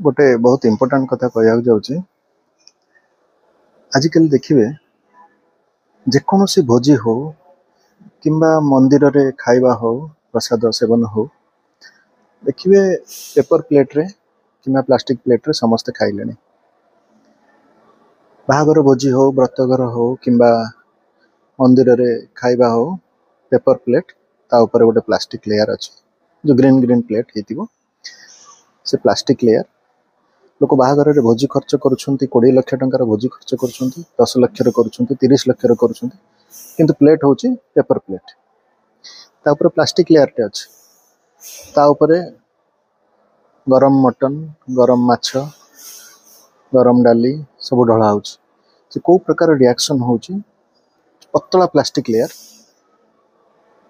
गोटे बहुत इम्पोर्टाट कथा कहूँ जाऊँगी आजिकल देखिए जेकोसी भोजी हो कि मंदिर रे खाइबा हो प्रसाद सेवन हो देखिए पेपर प्लेट रे कि प्लास्टिक प्लेट रे समस्ते खाइले बाहागर भोजी हो व्रतघर हो कि मंदिर रे खाइबा हो पेपर प्लेट ता ऊपर गोटे प्लास्टिक लेयर अच्छे जो ग्रीन ग्रीन प्लेट हो से प्लास्टिक लेयर लोक बाहागर भोजी खर्च करुँच 20 लाख टंकार भोजी खर्च करुँच 10 लाख करुँच 30 लाख करुँच किंतु प्लेट हूँ पेपर प्लेट तापर प्लास्टिक लेयर टे अच्छे तापर गरम मटन गरम माछ गरम डाली सब ढला हो कौ प्रकार रिएक्शन हो पतला प्लास्टिक लेयर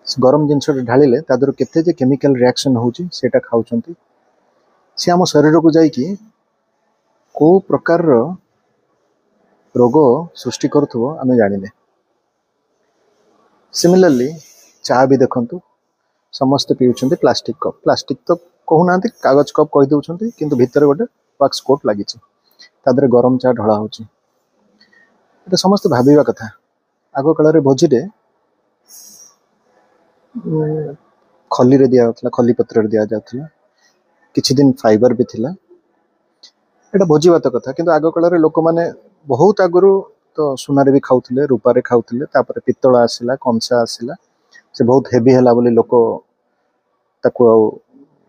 गरम जिनस ढालिले तादर केते केमिकल रिएक्शन होटा खाऊँ सी आम शरीर को जाइकी कौ प्रकार रोग सृष्टि करुव आम जाने सिमिलरली चा भी देखु समस्ते पीछे प्लास्टिक तो कहूना कागज कप कहीदे कि भितर गोटे वाक्स कोट लगी तादरे गरम चा ढला हो समस्त भाविबा कथा आग काल भोजी खली रे दिया खली पत्र दि जाता किछि दिन फाइबर भी थिला एटा भोजी भात कथा किंतु आग काल लोक मैंने बहुत आगु तो सुनारे भी खाऊले रूपारे खाऊले पित्तल आसला कंसा आसला से बहुत हेवी है बोली लोक ताको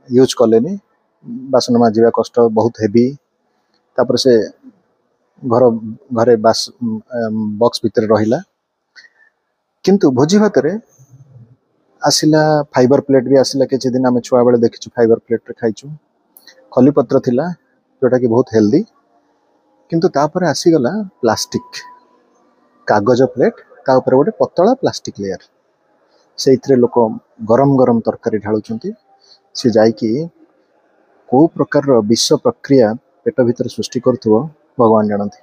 यूज कलेनी बासन माजिबा कष्ट बहुत हेवी तापर से घर घरे बास बॉक्स भीतर रहिला किंतु भोजी भात रे आसला फाइबर प्लेट भी आसला किछि दिन आम छुआ बेले देखिछु फाइबर प्लेट रे खाइछु खली पत्र थिला जोटा कि बहुत हेल्दी किंतु तापर आसीगला प्लास्टिक कागज प्लेट ता ऊपर गोटे पतला प्लास्टिक लेयर से लोक गरम गरम तरकारी ढालुंट सी जाइकी कौ प्रकार विष प्रक्रिया पेट भीतर सृष्टि करुव भगवान जानते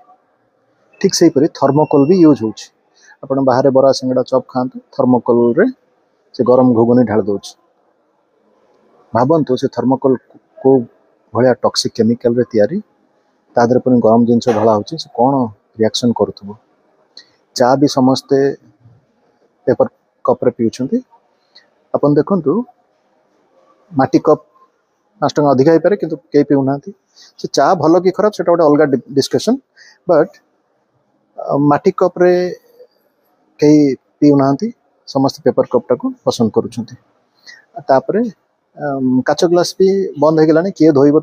ठीक से हीपरि थर्मोकोल भी यूज हो बाहर बरा सिंगड़ा चप खातु थर्मोकोल रे से गरम घुगुनी ढाल दौ भावतु से थर्मोकोल को भाया टॉक्सिक केमिकल रे तैयारी तादर पुणी गरम जिनस ढला हो कौन रिएक्शन करुव चा भी समस्ते पेपर कप रे पीछे अपन देखु माटी कप 5 टंका अधिक हो पारे कि कई पीऊना से चा भल कि खराब से गोटे अलग डिस्कसन बट माटी कप रे कई पीऊना समस्त पेपर कप टाक पसंद करुँच काच ग्लास भी बंद हो गलानी किए धोइब।